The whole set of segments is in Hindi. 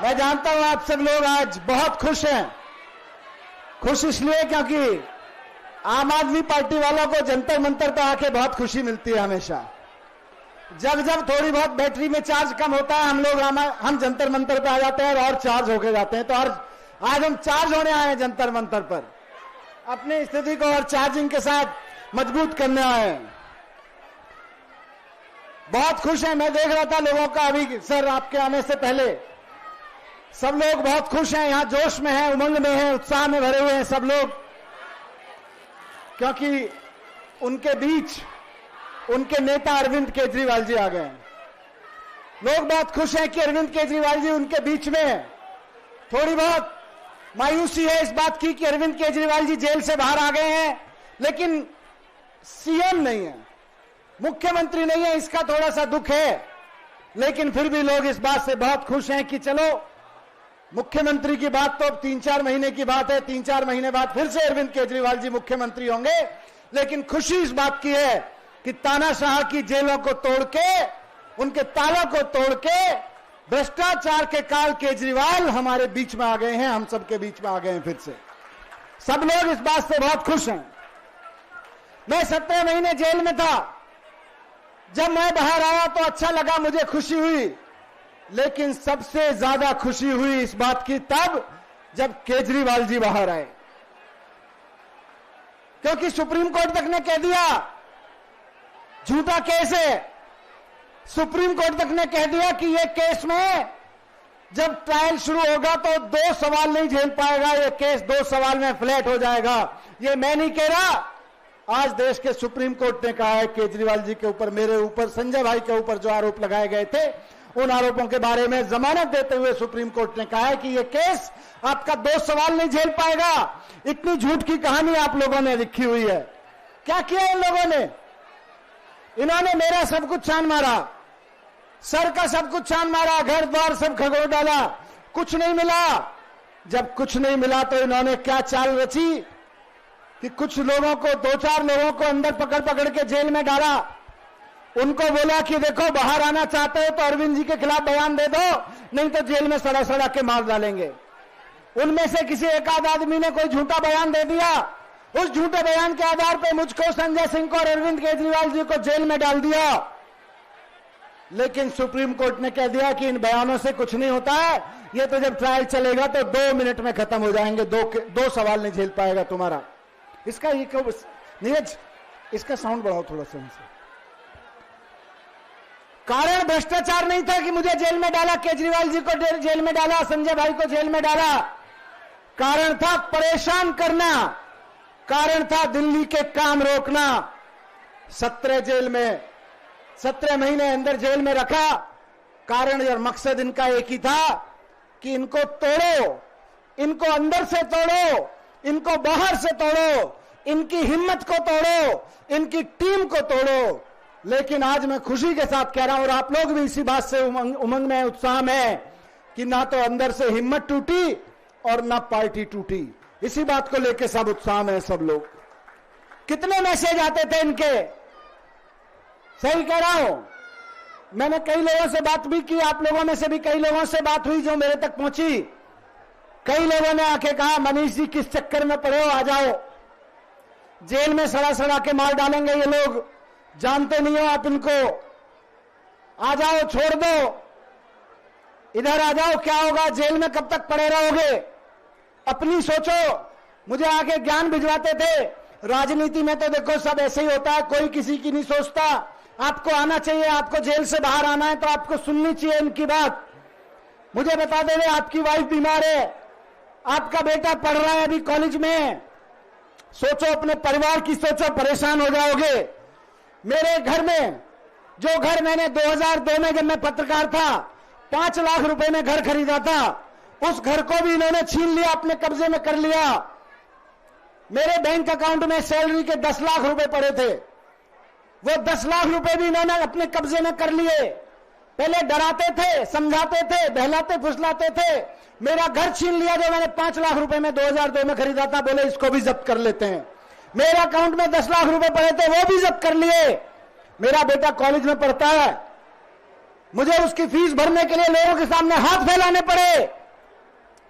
मैं जानता हूं आप सब लोग आज बहुत खुश हैं। खुश इसलिए क्योंकि आम आदमी पार्टी वालों को जंतर मंतर पर आके बहुत खुशी मिलती है। हमेशा जब जब थोड़ी बहुत बैटरी में चार्ज कम होता है हम जंतर मंतर पे आ जाते हैं और चार्ज होके जाते हैं। तो आज हम चार्ज होने आए हैं जंतर मंतर पर, अपनी स्थिति को और चार्जिंग के साथ मजबूत करने आए हैं। बहुत खुश हैं। मैं देख रहा था लोगों का अभी सर आपके आने से पहले सब लोग बहुत खुश हैं, यहां जोश में हैं, उमंग में हैं, उत्साह में भरे हुए हैं सब लोग, क्योंकि उनके बीच उनके नेता अरविंद केजरीवाल जी आ गए हैं। लोग बहुत खुश हैं कि अरविंद केजरीवाल जी उनके बीच में हैं। थोड़ी बहुत मायूसी है इस बात की कि अरविंद केजरीवाल जी जेल से बाहर आ गए हैं, लेकिन सीएम नहीं है, मुख्यमंत्री नहीं है, इसका थोड़ा सा दुख है। लेकिन फिर भी लोग इस बात से बहुत खुश हैं कि चलो मुख्यमंत्री की बात तो अब 3-4 महीने की बात है, 3-4 महीने बाद फिर से अरविंद केजरीवाल जी मुख्यमंत्री होंगे। लेकिन खुशी इस बात की है कि तानाशाह की जेलों को तोड़ के, उनके तालों को तोड़ के भ्रष्टाचार के काल केजरीवाल हमारे बीच में आ गए हैं, हम सबके बीच में आ गए हैं। फिर से सब लोग इस बात से बहुत खुश हैं। मैं 17 महीने जेल में था, जब मैं बाहर आया तो अच्छा लगा, मुझे खुशी हुई। लेकिन सबसे ज्यादा खुशी हुई इस बात की तब जब केजरीवाल जी बाहर आए, क्योंकि सुप्रीम कोर्ट तक ने कह दिया झूठा केस है। सुप्रीम कोर्ट तक ने कह दिया कि ये केस में जब ट्रायल शुरू होगा तो 2 सवाल नहीं झेल पाएगा, ये केस 2 सवाल में फ्लैट हो जाएगा। ये मैं नहीं कह रहा, आज देश के सुप्रीम कोर्ट ने कहा है केजरीवाल जी के ऊपर, मेरे ऊपर, संजय भाई के ऊपर जो आरोप लगाए गए थे उन आरोपों के बारे में जमानत देते हुए सुप्रीम कोर्ट ने कहा है कि यह केस आपका 2 सवाल नहीं झेल पाएगा। इतनी झूठ की कहानी आप लोगों ने लिखी हुई है। क्या किया इन लोगों ने? इन्होंने मेरा सब कुछ छान मारा, सर का सब कुछ छान मारा, घर द्वार सब खगोल डाला, कुछ नहीं मिला। जब कुछ नहीं मिला तो इन्होंने क्या चाल रची कि कुछ लोगों को, 2-4 लोगों को अंदर पकड़ पकड़ के जेल में डाला। उनको बोला कि देखो बाहर आना चाहते हो तो अरविंद जी के खिलाफ बयान दे दो, नहीं तो जेल में सड़ा सड़ा के मार डालेंगे। उनमें से किसी एक आध आदमी ने कोई झूठा बयान दे दिया, उस झूठे बयान के आधार पर मुझको, संजय सिंह को और अरविंद केजरीवाल जी को जेल में डाल दिया। लेकिन सुप्रीम कोर्ट ने कह दिया कि इन बयानों से कुछ नहीं होता है, ये तो जब ट्रायल चलेगा तो 2 मिनट में खत्म हो जाएंगे, 2 सवाल नहीं झेल पाएगा तुम्हारा। इसका ये क्यों, नीरज इसका साउंड बढ़ाओ थोड़ा सा। कारण भ्रष्टाचार नहीं था कि मुझे जेल में डाला, केजरीवाल जी को जेल में डाला, संजय भाई को जेल में डाला। कारण था परेशान करना, कारण था दिल्ली के काम रोकना। 17 महीने अंदर जेल में रखा। कारण और मकसद इनका एक ही था कि इनको तोड़ो, इनको अंदर से तोड़ो, इनको बाहर से तोड़ो, इनकी हिम्मत को तोड़ो, इनकी टीम को तोड़ो। लेकिन आज मैं खुशी के साथ कह रहा हूं और आप लोग भी इसी बात से उमंग में, उत्साह में, कि ना तो अंदर से हिम्मत टूटी और ना पार्टी टूटी। इसी बात को लेकर सब उत्साह में है सब लोग। कितने मैसेज आते थे इनके, सही कह रहा हूं। मैंने कई लोगों से बात भी की, आप लोगों में से भी कई लोगों से बात हुई जो मेरे तक पहुंची। कई लोगों ने आके कहा मनीष जी किस चक्कर में पड़े हो, आ जाओ, जेल में सड़ा सड़ा के मार डालेंगे ये लोग, जानते नहीं हो आप इनको, आ जाओ, छोड़ दो, इधर आ जाओ, क्या होगा, जेल में कब तक पड़े रहोगे, अपनी सोचो। मुझे आगे ज्ञान भिजवाते थे। राजनीति में तो देखो सब ऐसे ही होता है, कोई किसी की नहीं सोचता। आपको आना चाहिए, आपको जेल से बाहर आना है तो आपको सुननी चाहिए इनकी बात। मुझे बता दे, आपकी वाइफ बीमार है, आपका बेटा पढ़ रहा है अभी कॉलेज में, सोचो अपने परिवार की सोचो, परेशान हो जाओगे। मेरे घर में, जो घर मैंने 2002 में जब मैं पत्रकार था 5 लाख रुपए में घर खरीदा था, उस घर को भी इन्होंने छीन लिया, अपने कब्जे में कर लिया। मेरे बैंक अकाउंट में सैलरी के 10 लाख रुपए पड़े थे, वो 10 लाख रुपए भी इन्होंने अपने कब्जे में कर लिए। पहले डराते थे, समझाते थे, बहलाते फुसलाते थे, मेरा घर छीन लिया जो मैंने 5 लाख रुपए में 2002 में खरीदा था, बोले इसको भी जब्त कर लेते हैं। मेरे अकाउंट में 10 लाख रुपए पड़े थे, वो भी जब्त कर लिए। मेरा बेटा कॉलेज में पढ़ता है, मुझे उसकी फीस भरने के लिए लोगों के सामने हाथ फैलाने पड़े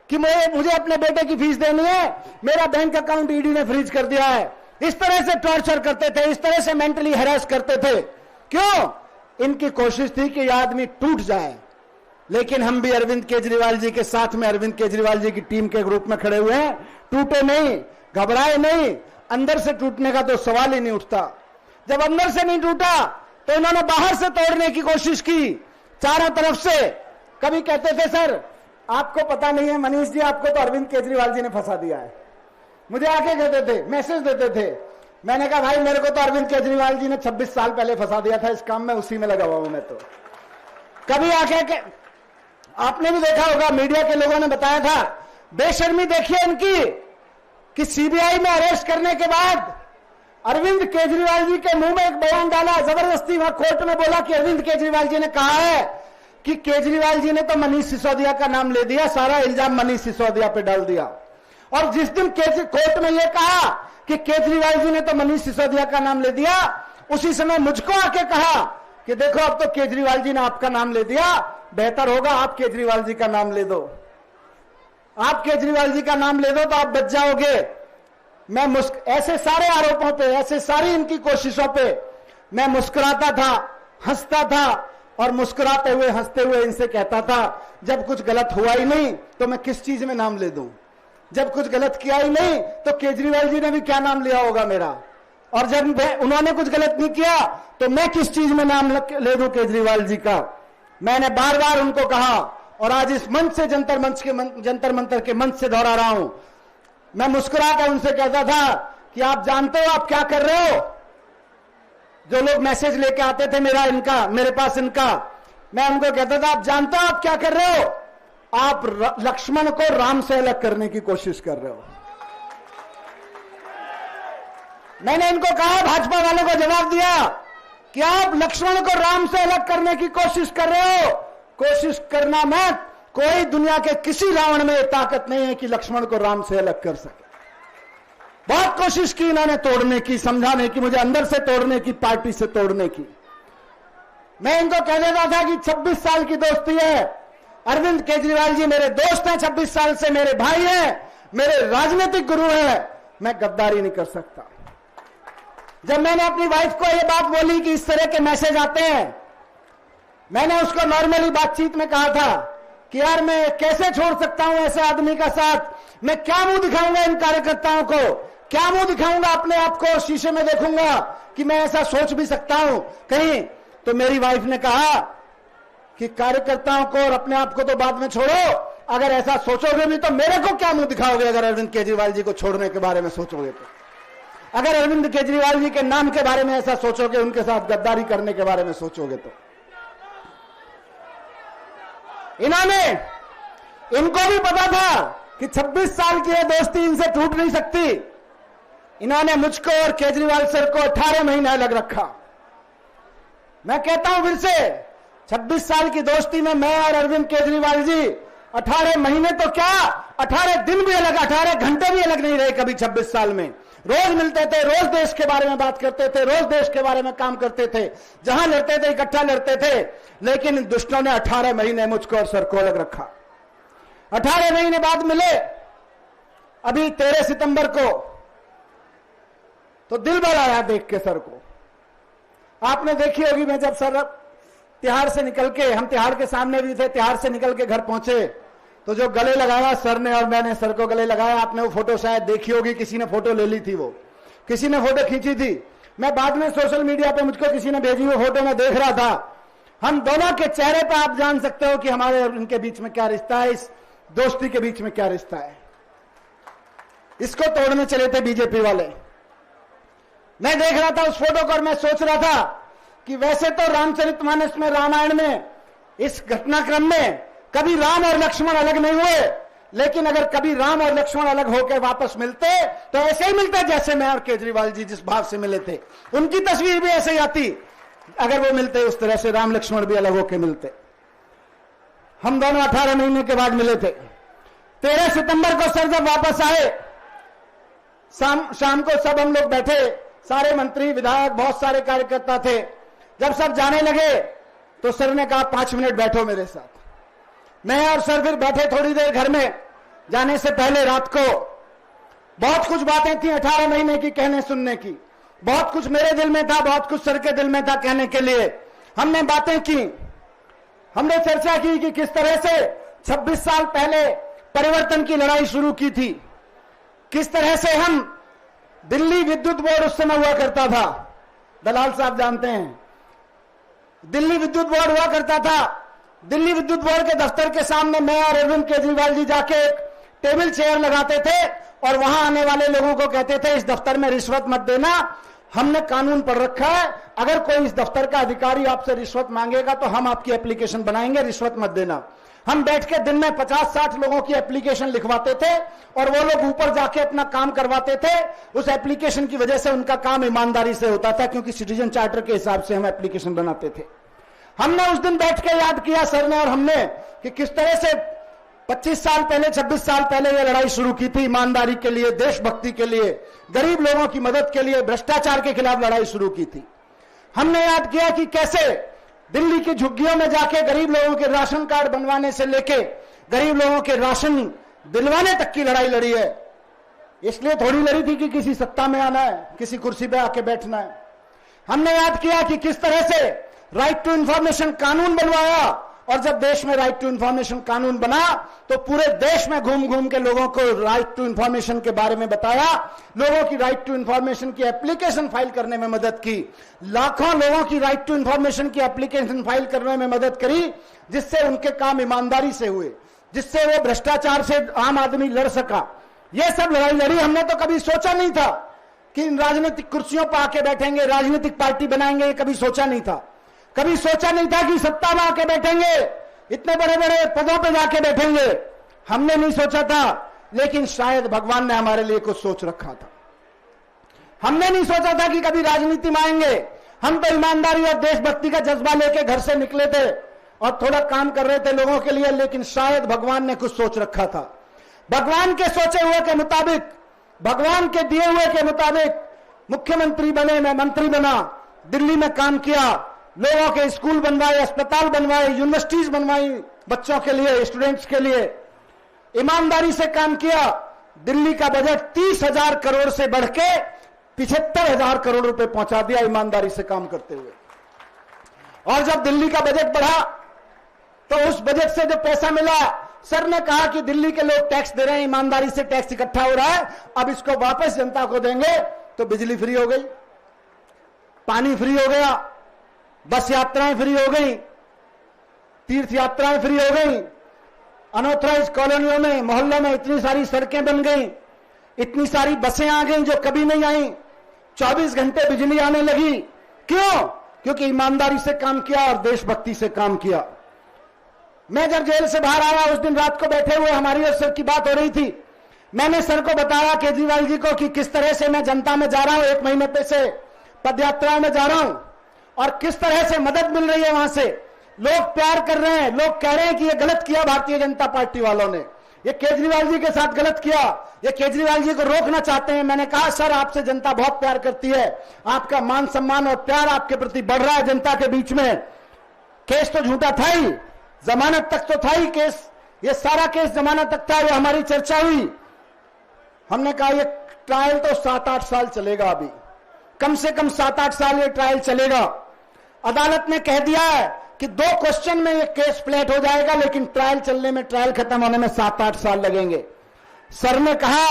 कि मुझे अपने बेटे की फीस देनी है, मेरा बैंक अकाउंट ईडी ने फ्रीज कर दिया है। इस तरह से टॉर्चर करते थे, इस तरह से मेंटली हैरेस करते थे। क्यों? इनकी कोशिश थी कि यह आदमी टूट जाए। लेकिन हम भी अरविंद केजरीवाल जी के साथ में, अरविंद केजरीवाल जी की टीम के ग्रुप में खड़े हुए हैं। टूटे नहीं, घबराए नहीं, अंदर से टूटने का तो सवाल ही नहीं उठता। जब अंदर से नहीं टूटा तो इन्होंने बाहर से तोड़ने की कोशिश की, चारों तरफ से। कभी कहते थे सर आपको पता नहीं है मनीष जी, आपको तो अरविंद केजरीवाल जी ने फंसा दिया है। मुझे आके कहते थे, मैसेज देते थे। मैंने कहा भाई मेरे को तो अरविंद केजरीवाल जी ने 26 साल पहले फंसा दिया था इस काम में, उसी में लगा हुआ हूं मैं तो। कभी आके आपने भी देखा होगा, मीडिया के लोगों ने बताया था, बेशर्मी देखिए इनकी कि सीबीआई में अरेस्ट करने के बाद अरविंद केजरीवाल जी के मुंह में एक बयान डाला, जबरदस्ती वहां कोर्ट में बोला कि अरविंद केजरीवाल जी ने कहा है कि केजरीवाल जी ने तो मनीष सिसोदिया का नाम ले दिया, सारा इल्जाम मनीष सिसोदिया पे डाल दिया। और जिस दिन कोर्ट में यह कहा कि केजरीवाल जी ने तो मनीष सिसोदिया का नाम ले दिया, उसी समय मुझको आके कहा कि देखो अब तो केजरीवाल जी ने आपका नाम ले दिया, बेहतर होगा आप केजरीवाल जी का नाम ले दो, आप केजरीवाल जी का नाम ले दो तो आप बच जाओगे। मैं ऐसे सारे आरोपों पे, ऐसे सारी इनकी कोशिशों पे मैं मुस्कुराता था, हंसता था, और मुस्कुराते हुए हंसते हुए इनसे कहता था जब कुछ गलत हुआ ही नहीं तो मैं किस चीज में नाम ले दूं, जब कुछ गलत किया ही नहीं तो केजरीवाल जी ने भी क्या नाम लिया होगा मेरा, और जब उन्होंने कुछ गलत नहीं किया तो मैं किस चीज में नाम ले दूं केजरीवाल जी का। मैंने बार बार उनको कहा, और आज इस मंच से जंतर मंतर के मंच से दोहरा रहा हूं। मैं मुस्कुराकर उनसे कहता था कि आप जानते हो आप क्या कर रहे हो। जो लोग मैसेज लेके आते थे मेरे पास इनका, मैं उनको कहता था आप जानते हो आप क्या कर रहे हो, आप लक्ष्मण को राम से अलग करने की कोशिश कर रहे हो। मैंने इनको कहा, भाजपा वालों को जवाब दिया कि आप लक्ष्मण को राम से अलग करने की कोशिश कर रहे हो। कोशिश करना मत, कोई दुनिया के किसी रावण में ताकत नहीं है कि लक्ष्मण को राम से अलग कर सके। बहुत कोशिश की इन्होंने तोड़ने की, समझाने की, मुझे अंदर से तोड़ने की, पार्टी से तोड़ने की। मैं इनको कह देता था कि 26 साल की दोस्ती है, अरविंद केजरीवाल जी मेरे दोस्त हैं, 26 साल से मेरे भाई हैं, मेरे राजनीतिक गुरु हैं, मैं गद्दारी नहीं कर सकता। जब मैंने अपनी वाइफ को यह बात बोली कि इस तरह के मैसेज आते हैं, मैंने उसको नॉर्मली बातचीत में कहा था कि यार मैं कैसे छोड़ सकता हूं ऐसे आदमी का साथ, मैं क्या मुंह दिखाऊंगा इन कार्यकर्ताओं को, क्या मुंह दिखाऊंगा अपने आप को, शीशे में देखूंगा कि मैं ऐसा सोच भी सकता हूं कहीं। तो मेरी वाइफ ने कहा कि कार्यकर्ताओं को और अपने आप को तो बाद में छोड़ो, अगर ऐसा सोचोगे भी तो मेरे को क्या मुंह दिखाओगे अगर अरविंद केजरीवाल जी को छोड़ने के बारे में सोचोगे तो, अगर अरविंद केजरीवाल जी के नाम के बारे में ऐसा सोचोगे, उनके साथ गद्दारी करने के बारे में सोचोगे तो। इनको भी पता था कि 26 साल की यह दोस्ती इनसे टूट नहीं सकती। इन्होंने मुझको और केजरीवाल सर को 18 महीने अलग रखा। मैं कहता हूं फिर से, 26 साल की दोस्ती में मैं और अरविंद केजरीवाल जी 18 महीने तो क्या, 18 दिन भी अलग, 18 घंटे भी अलग नहीं रहे कभी 26 साल में। रोज मिलते थे, रोज देश के बारे में बात करते थे, रोज देश के बारे में काम करते थे, जहां लड़ते थे इकट्ठा लड़ते थे। लेकिन दुष्टों ने 18 महीने मुझको और सर को अलग रखा। 18 महीने बाद मिले अभी 13 सितंबर को, तो दिल बड़ा आया देख के सर को। आपने देखी होगी, मैं जब सर तिहाड़ से निकल के, हम तिहाड़ के सामने भी थे, तिहाड़ से निकल के घर पहुंचे तो जो गले लगाया सर ने और मैंने सर को गले लगाया, आपने वो फोटो शायद देखी होगी, किसी ने फोटो ले ली थी, वो किसी ने फोटो खींची थी। मैं बाद में सोशल मीडिया पे मुझको किसी ने भेजी हुई फोटो में देख रहा था। हम दोनों के चेहरे पे आप जान सकते हो कि हमारे और इनके बीच में क्या रिश्ता है, इस दोस्ती के बीच में क्या रिश्ता है। इसको तोड़ने चले थे बीजेपी वाले। मैं देख रहा था उस फोटो को और मैं सोच रहा था कि वैसे तो रामचरितमानस में, रामायण में, इस घटनाक्रम में कभी राम और लक्ष्मण अलग नहीं हुए, लेकिन अगर कभी राम और लक्ष्मण अलग होकर वापस मिलते तो ऐसे ही मिलते जैसे मैं और केजरीवाल जी जिस भाव से मिले थे, उनकी तस्वीर भी ऐसे ही आती अगर वो मिलते उस तरह से, राम लक्ष्मण भी अलग होकर मिलते। हम दोनों 18 महीने के बाद मिले थे। 13 सितंबर को सर जब वापस आए, शाम को सब हम लोग बैठे, सारे मंत्री, विधायक, बहुत सारे कार्यकर्ता थे। जब सब जाने लगे तो सर ने कहा 5 मिनट बैठो मेरे साथ। मैं और सर फिर बैठे थोड़ी देर घर में। जाने से पहले रात को बहुत कुछ बातें थी 18 महीने की कहने सुनने की। बहुत कुछ मेरे दिल में था, बहुत कुछ सर के दिल में था कहने के लिए। हमने बातें की, हमने चर्चा की कि किस तरह से 26 साल पहले परिवर्तन की लड़ाई शुरू की थी, किस तरह से हम दिल्ली विद्युत बोर्ड उस समय हुआ करता था, दलाल साहब जानते हैं, दिल्ली विद्युत बोर्ड हुआ करता था। दिल्ली विद्युत बोर्ड के दफ्तर के सामने मैं और अरविंद केजरीवाल जी जाके एक टेबल चेयर लगाते थे और वहां आने वाले लोगों को कहते थे इस दफ्तर में रिश्वत मत देना, हमने कानून पढ़ रखा है, अगर कोई इस दफ्तर का अधिकारी आपसे रिश्वत मांगेगा तो हम आपकी एप्लीकेशन बनाएंगे, रिश्वत मत देना। हम बैठ के दिन में 50-60 लोगों की एप्लीकेशन लिखवाते थे और वो लोग ऊपर जाके अपना काम करवाते थे। उस एप्लीकेशन की वजह से उनका काम ईमानदारी से होता था, क्योंकि सिटीजन चार्टर के हिसाब से हम एप्लीकेशन बनाते थे। हमने उस दिन बैठ के याद किया सर ने और हमने कि किस तरह से 25 साल पहले 26 साल पहले ये लड़ाई शुरू की थी, ईमानदारी के लिए, देशभक्ति के लिए, गरीब लोगों की मदद के लिए, भ्रष्टाचार के खिलाफ लड़ाई शुरू की थी। हमने याद किया कि कैसे दिल्ली की झुग्गियों में जाके गरीब लोगों के राशन कार्ड बनवाने से लेके गरीब लोगों के राशन दिलवाने तक की लड़ाई लड़ी है। इसलिए थोड़ी लड़ी थी कि किसी सत्ता में आना है, किसी कुर्सी पे आके बैठना है। हमने याद किया कि किस तरह से राइट टू इंफॉर्मेशन कानून बनवाया, और जब देश में राइट टू इंफॉर्मेशन कानून बना तो पूरे देश में घूम घूम के लोगों को राइट टू इंफॉर्मेशन के बारे में बताया, लोगों की राइट टू इंफॉर्मेशन की एप्लीकेशन फाइल करने में मदद की, लाखों लोगों की राइट टू इंफॉर्मेशन की एप्लीकेशन फाइल करने में मदद करी, जिससे उनके काम ईमानदारी से हुए, जिससे वो भ्रष्टाचार से आम आदमी लड़ सका। ये सब लड़ाई लड़ी। हमने तो कभी सोचा नहीं था कि इन राजनीतिक कुर्सियों पर आके बैठेंगे, राजनीतिक पार्टी बनाएंगे, ये कभी सोचा नहीं था। कभी सोचा नहीं था कि सत्ता में आके बैठेंगे, इतने बड़े बड़े पदों पे जाके बैठेंगे, हमने नहीं सोचा था। लेकिन शायद भगवान ने हमारे लिए कुछ सोच रखा था। हमने नहीं सोचा था कि कभी राजनीति में आएंगे। हम तो ईमानदारी और देशभक्ति का जज्बा लेके घर से निकले थे और थोड़ा काम कर रहे थे लोगों के लिए, लेकिन शायद भगवान ने कुछ सोच रखा था। भगवान के सोचे हुए के मुताबिक, भगवान के दिए हुए के मुताबिक मुख्यमंत्री बने, मैं मंत्री बना, दिल्ली में काम किया, लोगों के स्कूल बनवाए, अस्पताल बनवाए, यूनिवर्सिटीज बनवाई बच्चों के लिए, स्टूडेंट्स के लिए, ईमानदारी से काम किया। दिल्ली का बजट 30,000 करोड़ से बढ़ के 75,000 करोड़ रुपए पहुंचा दिया ईमानदारी से काम करते हुए। और जब दिल्ली का बजट बढ़ा तो उस बजट से जो पैसा मिला, सर ने कहा कि दिल्ली के लोग टैक्स दे रहे हैं, ईमानदारी से टैक्स इकट्ठा हो रहा है, अब इसको वापस जनता को देंगे। तो बिजली फ्री हो गई, पानी फ्री हो गया, बस यात्राएं फ्री हो गई, तीर्थ यात्राएं फ्री हो गई, अनऑथराइज कॉलोनियों में, मोहल्लों में इतनी सारी सड़कें बन गई, इतनी सारी बसें आ गई जो कभी नहीं आई, 24 घंटे बिजली आने लगी। क्यों? क्योंकि ईमानदारी से काम किया और देशभक्ति से काम किया। मैं जब जेल से बाहर आया, उस दिन रात को बैठे हुए हमारी और सर की बात हो रही थी। मैंने सर को बताया, केजरीवाल जी को, कि किस तरह से मैं जनता में जा रहा हूं, 1 महीने पे से पदयात्रा में जा रहा हूं और किस तरह से मदद मिल रही है। वहां से लोग प्यार कर रहे हैं, लोग कह रहे हैं कि ये गलत किया भारतीय जनता पार्टी वालों ने, ये केजरीवाल जी के साथ गलत किया, ये केजरीवाल जी को रोकना चाहते हैं। मैंने कहा सर, आपसे जनता बहुत प्यार करती है, आपका मान सम्मान और प्यार आपके प्रति बढ़ रहा है जनता के बीच में। केस तो झूठा था ही, जमानत तक तो था ही केस, ये सारा केस जमानत तक था, ये हमारी चर्चा हुई। हमने कहा ये ट्रायल तो 7-8 साल चलेगा, अभी कम से कम 7-8 साल ये ट्रायल चलेगा। अदालत ने कह दिया है कि 2 क्वेश्चन में ये केस फ्लैट हो जाएगा, लेकिन ट्रायल चलने में, ट्रायल खत्म होने में 7-8 साल लगेंगे। सर ने कहा,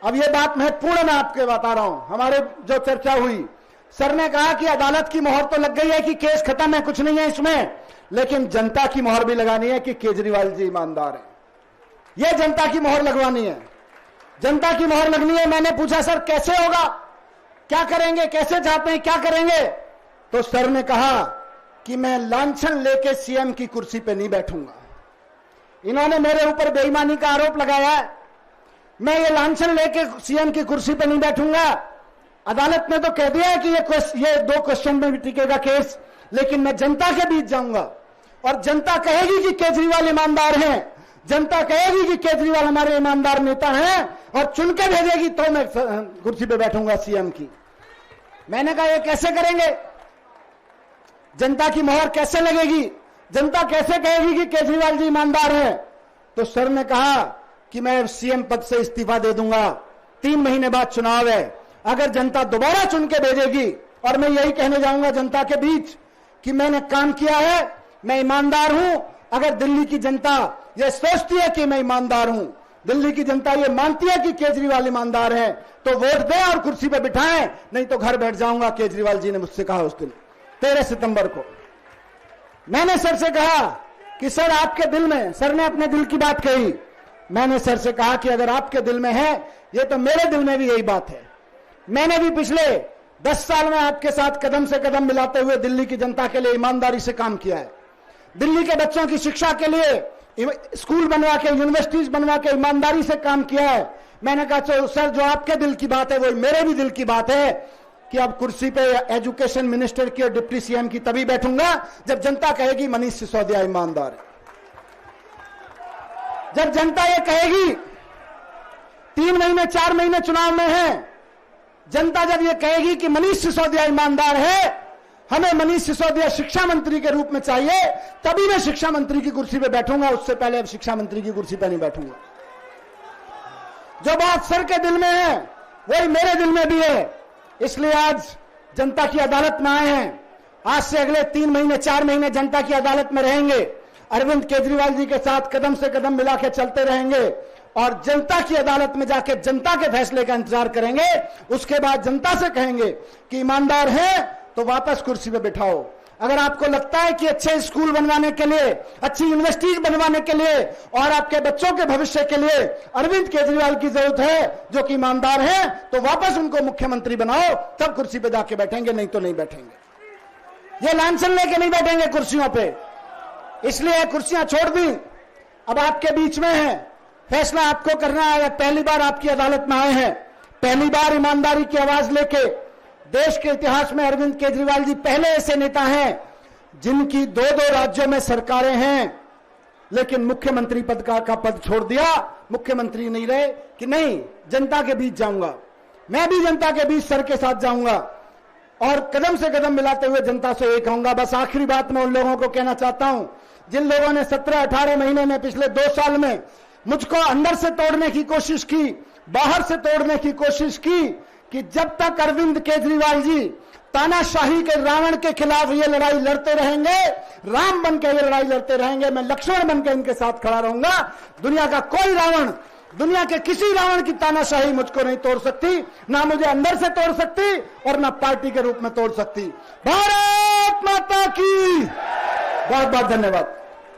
अब ये बात महत्वपूर्ण मैं आपके बता रहा हूं, हमारे जो चर्चा हुई, सर ने कहा कि अदालत की मोहर तो लग गई है कि केस खत्म है, कुछ नहीं है इसमें, लेकिन जनता की मोहर भी लगानी है कि केजरीवाल जी ईमानदार है। यह जनता की मोहर लगवानी है, जनता की मोहर लगनी है। मैंने पूछा सर कैसे होगा, क्या करेंगे, कैसे चाहते हैं, क्या करेंगे? तो सर ने कहा कि मैं लांछन लेके सीएम की कुर्सी पे नहीं बैठूंगा। इन्होंने मेरे ऊपर बेईमानी का आरोप लगाया है, मैं ये लांछन लेके सीएम की कुर्सी पे नहीं बैठूंगा। अदालत ने तो कह दिया है कि ये 2 क्वेश्चन में भी टिकेगा केस, लेकिन मैं जनता के बीच जाऊंगा और जनता कहेगी कि केजरीवाल ईमानदार हैं, जनता कहेगी कि केजरीवाल हमारे ईमानदार नेता हैं और चुन के भेजेगी तो मैं कुर्सी पे बैठूंगा सीएम की। मैंने कहा ये कैसे करेंगे? जनता की मोहर कैसे लगेगी, जनता कैसे कहेगी कि केजरीवाल जी ईमानदार हैं? तो सर ने कहा कि मैं सीएम पद से इस्तीफा दे दूंगा, 3 महीने बाद चुनाव है, अगर जनता दोबारा चुन के भेजेगी, और मैं यही कहने जाऊंगा जनता के बीच कि मैंने काम किया है, मैं ईमानदार हूं। अगर दिल्ली की जनता ये सोचती है कि मैं ईमानदार हूं, दिल्ली की जनता ये मानती है कि केजरीवाल ईमानदार है, तो वोट दें और कुर्सी पे बिठाएं, नहीं तो घर बैठ जाऊंगा। केजरीवाल जी ने मुझसे कहा उस दिन 13 सितंबर को। मैंने सर से कहा कि सर आपके दिल में, सर ने अपने दिल की बात कही, मैंने सर से कहा कि अगर आपके दिल में है, ये तो मेरे दिल में भी यही बात है। मैंने भी पिछले 10 साल में आपके साथ कदम से कदम मिलाते हुए दिल्ली की जनता के लिए ईमानदारी से काम किया है। दिल्ली के बच्चों की शिक्षा के लिए स्कूल बनवा के, यूनिवर्सिटीज बनवा के ईमानदारी से काम किया है। मैंने कहा तो सर जो आपके दिल की बात है वो मेरे भी दिल की बात है कि अब कुर्सी पे एजुकेशन मिनिस्टर की और डिप्टी सीएम की तभी बैठूंगा जब जनता कहेगी मनीष सिसोदिया ईमानदार है। जब जनता ये कहेगी, 3 महीने 4 महीने चुनाव में है, जनता जब ये कहेगी कि मनीष सिसोदिया ईमानदार है, हमें मनीष सिसोदिया शिक्षा मंत्री के रूप में चाहिए, तभी मैं शिक्षा मंत्री की कुर्सी पे बैठूंगा, उससे पहले अब शिक्षा मंत्री की कुर्सी पे नहीं बैठूंगा। जो बात सर के दिल में है वही मेरे दिल में भी है, इसलिए आज जनता की अदालत में आए हैं। आज से अगले 3 महीने 4 महीने जनता की अदालत में रहेंगे, अरविंद केजरीवाल जी के साथ कदम से कदम मिला के चलते रहेंगे और जनता की अदालत में जाके जनता के फैसले का इंतजार करेंगे। उसके बाद जनता से कहेंगे कि ईमानदार है तो वापस कुर्सी पे बिठाओ। अगर आपको लगता है कि अच्छे स्कूल बनवाने के लिए, अच्छी यूनिवर्सिटीज बनवाने के लिए और आपके बच्चों के भविष्य के लिए अरविंद केजरीवाल की जरूरत है जो कि ईमानदार है, तो वापस उनको मुख्यमंत्री बनाओ, तब कुर्सी पे जाके बैठेंगे, नहीं तो नहीं बैठेंगे। ये लांछन लेके नहीं बैठेंगे कुर्सियों पे, इसलिए कुर्सियां छोड़ दी, अब आपके बीच में है, फैसला आपको करना है। पहली बार आपकी अदालत में आए हैं, पहली बार ईमानदारी की आवाज लेके। देश के इतिहास में अरविंद केजरीवाल जी पहले ऐसे नेता हैं जिनकी 2-2 राज्यों में सरकारें हैं, लेकिन मुख्यमंत्री पद का पद छोड़ दिया, मुख्यमंत्री नहीं रहे कि नहीं जनता के बीच जाऊंगा, मैं भी जनता के बीच सर के साथ जाऊंगा और कदम से कदम मिलाते हुए जनता से एक कहूंगा। बस आखिरी बात मैं उन लोगों को कहना चाहता हूं जिन लोगों ने 17-18 महीने में, पिछले 2 साल में मुझको अंदर से तोड़ने की कोशिश की, बाहर से तोड़ने की कोशिश की, कि जब तक अरविंद केजरीवाल जी तानाशाही के रावण के खिलाफ ये लड़ाई लड़ते रहेंगे, राम बन के ये लड़ाई लड़ते रहेंगे, मैं लक्ष्मण बन के इनके साथ खड़ा रहूंगा। दुनिया का कोई रावण, दुनिया के किसी रावण की तानाशाही मुझको नहीं तोड़ सकती, ना मुझे अंदर से तोड़ सकती और ना पार्टी के रूप में तोड़ सकती। भारत माता की बहुत बहुत धन्यवाद।